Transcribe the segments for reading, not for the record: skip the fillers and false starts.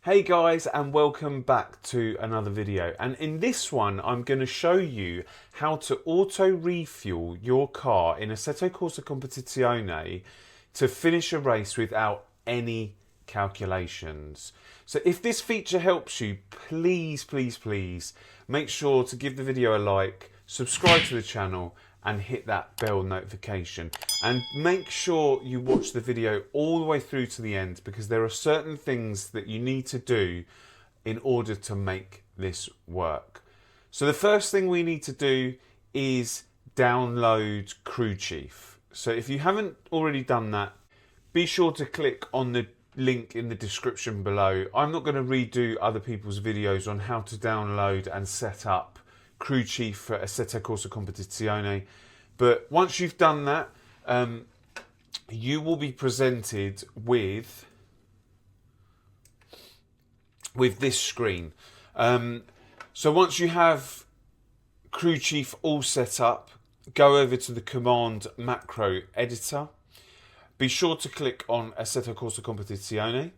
Hey guys, and welcome back to another video, and in this one I'm going to show you how to auto refuel your car in Assetto Corsa Competizione to finish a race without any calculations. So if this feature helps you, please make sure to give the video a like, subscribe to the channel and hit that bell notification, and make sure you watch the video all the way through to the end, because there are certain things that you need to do in order to make this work. So the first thing we need to do is download Crew Chief. So if you haven't already done that, be sure to click on the link in the description below. I'm not going to redo other people's videos on how to download and set up Crew Chief for Assetto Corsa Competizione, but once you've done that, you will be presented with this screen. So once you have Crew Chief all set up, go over to the command macro editor. Be sure to click on Assetto Corsa Competizione.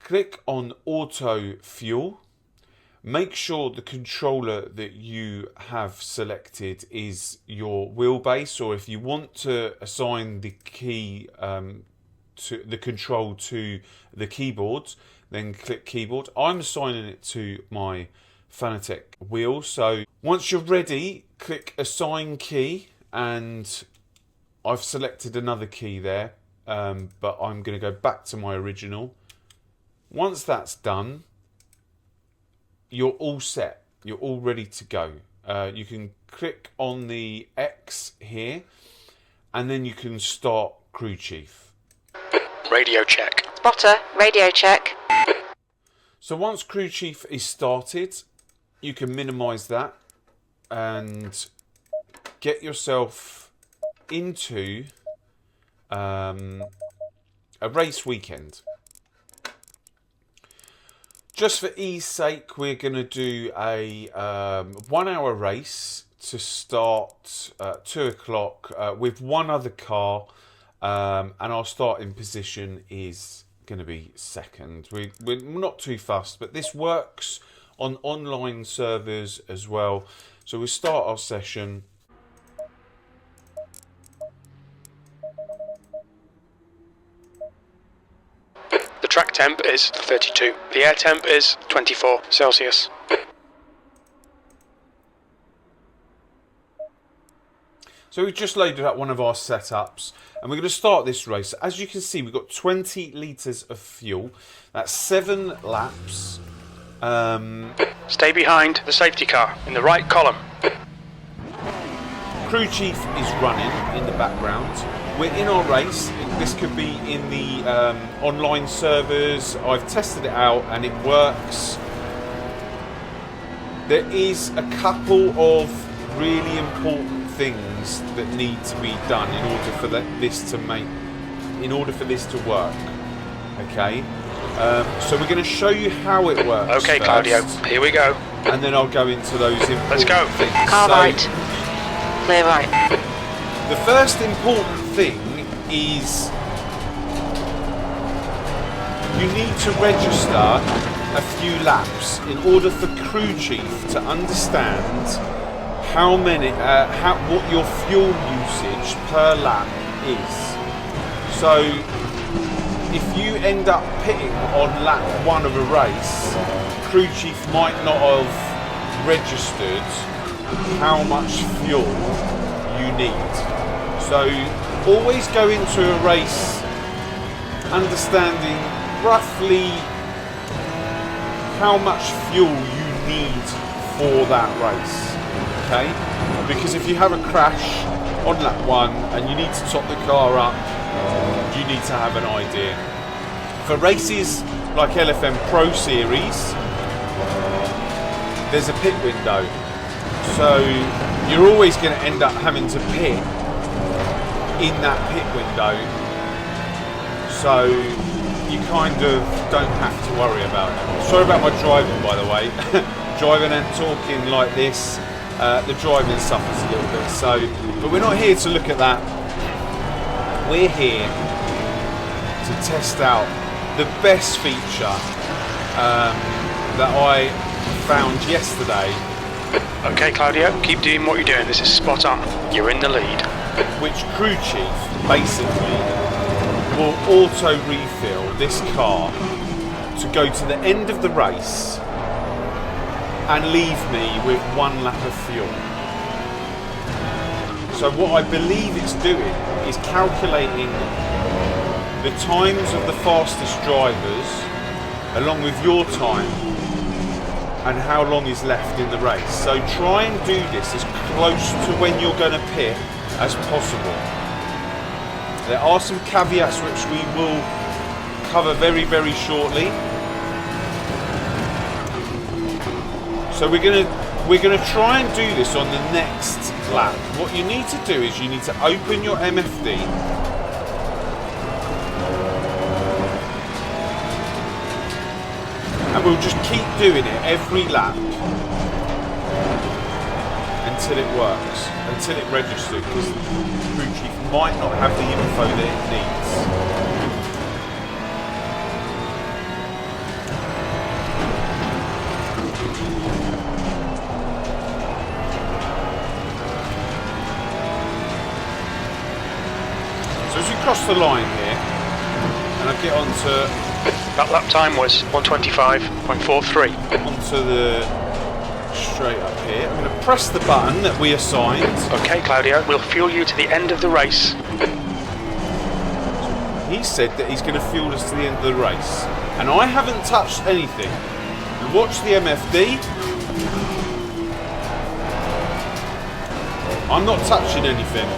Click on Auto Fuel. Make sure the controller that you have selected is your wheelbase, or if you want to assign the key to the control to the keyboard, then click keyboard. I'm assigning it to my Fanatec wheel. So once you're ready, click assign key, and I've selected another key there, but I'm going to go back to my original. Once that's done, you're all set. You're all ready to go. You can click on the X here, and then you can start Crew Chief. Radio check. Spotter, radio check. So once Crew Chief is started, you can minimize that and get yourself into a race weekend. Just for ease sake, we're going to do a 1 hour race to start at 2 o'clock with one other car, and our starting position is going to be second. We're not too fussed, but this works on online servers as well. So we'll start our session. The track temp is 32. The air temp is 24 Celsius. So we've just loaded up one of our setups, and we're going to start this race. As you can see, we've got 20 litres of fuel. That's 7 laps. Stay behind the safety car in the right column. Crew Chief is running in the background. We're in our race. This could be in the online servers. I've tested it out and it works. There is a couple of really important things that need to be done in order for this to work. Okay. So we're going to show you how it works. Okay, first, Claudio. Here we go. and then I'll go into those important Let's go. things. Car right. Clear right. The first important thing is you need to register a few laps in order for Crew Chief to understand how many, what your fuel usage per lap is. So if you end up pitting on lap 1 of a race, Crew Chief might not have registered how much fuel you need. So always go into a race understanding roughly how much fuel you need for that race, okay? Because if you have a crash on lap 1 and you need to top the car up, you need to have an idea. For races like LFM Pro Series, there's a pit window, so you're always going to end up having to pit in that pit window, so you kind of don't have to worry about it. Sorry about my driving, by the way. Driving and talking like this, the driving suffers a little bit, so, but we're not here to look at that. We're here to test out the best feature that I found yesterday. Okay, Claudio, keep doing what you're doing. This is spot on. You're in the lead. Which crew chief basically will auto refill this car to go to the end of the race and leave me with 1 lap of fuel. So what I believe it's doing is calculating the times of the fastest drivers along with your time and how long is left in the race. So try and do this as close to when you're going to pit as possible. There are some caveats which we will cover very, very shortly. So we're gonna try and do this on the next lap. What you need to do is you need to open your MFD. And we'll just keep doing it every lap until it works, until it registers, because the crew chief might not have the info that it needs. So as we cross the line here, and I get onto... That lap time was 125.43. onto the straight up here. I'm going to press the button that we assigned. Okay, Claudio, we'll fuel you to the end of the race. He said that he's going to fuel us to the end of the race, and I haven't touched anything. Watch the MFD. I'm not touching anything.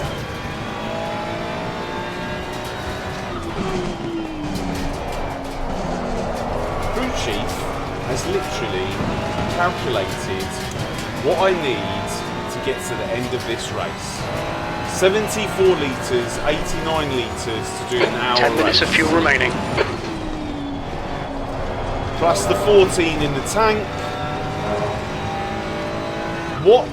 Crew chief has literally calculated what I need to get to the end of this race. 74 litres, 89 litres to do an hour 10 minutes race. of fuel remaining. Plus the 14 in the tank. What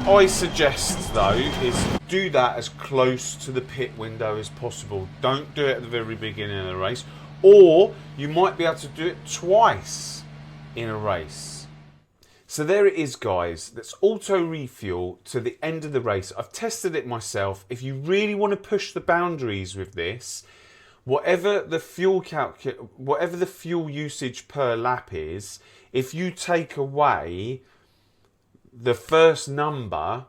I suggest though is do that as close to the pit window as possible. Don't do it at the very beginning of the race, or you might be able to do it twice in a race. So there it is, guys. That's auto refuel to the end of the race. I've tested it myself. If you really want to push the boundaries with this, whatever the fuel usage per lap is, if you take away the first number,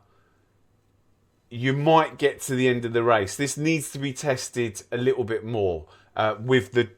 you might get to the end of the race. This needs to be tested a little bit more with the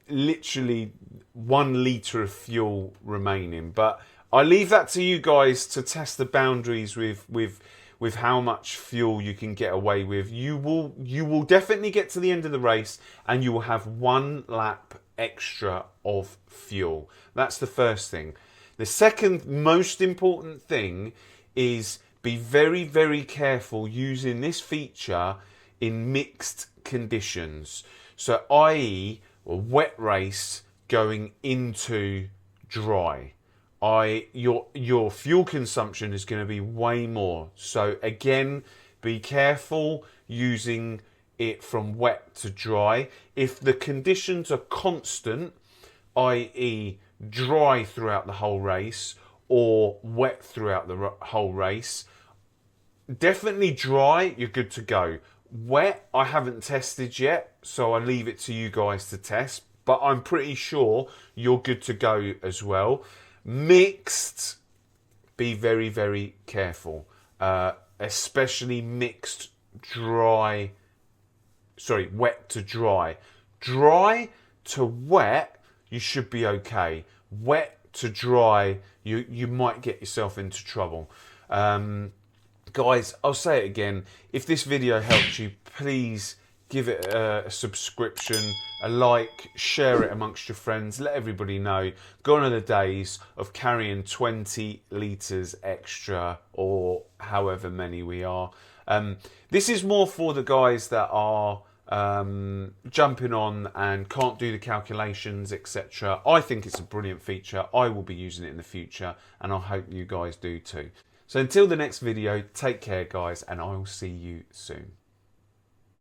literally 1 litre of fuel remaining. But I leave that to you guys to test the boundaries with how much fuel you can get away with. You will definitely get to the end of the race and you will have 1 lap extra of fuel. That's the first thing. The second most important thing is be very, very careful using this feature in mixed conditions. So i.e. a wet race going into dry. Your fuel consumption is going to be way more. So again, be careful using it from wet to dry. If the conditions are constant, i.e. dry throughout the whole race or wet throughout the whole race, definitely dry, you're good to go. Wet, I haven't tested yet, so I leave it to you guys to test, but I'm pretty sure you're good to go as well. Mixed, be very, very careful, especially mixed wet to dry. Dry to wet, you should be okay. Wet to dry, you might get yourself into trouble. Guys, I'll say it again. If this video helped you, please give it a subscription, a like, share it amongst your friends, let everybody know. Gone are the days of carrying 20 litres extra or however many we are. This is more for the guys that are jumping on and can't do the calculations, etc. I think it's a brilliant feature. I will be using it in the future and I hope you guys do too. So until the next video, take care guys, and I will see you soon.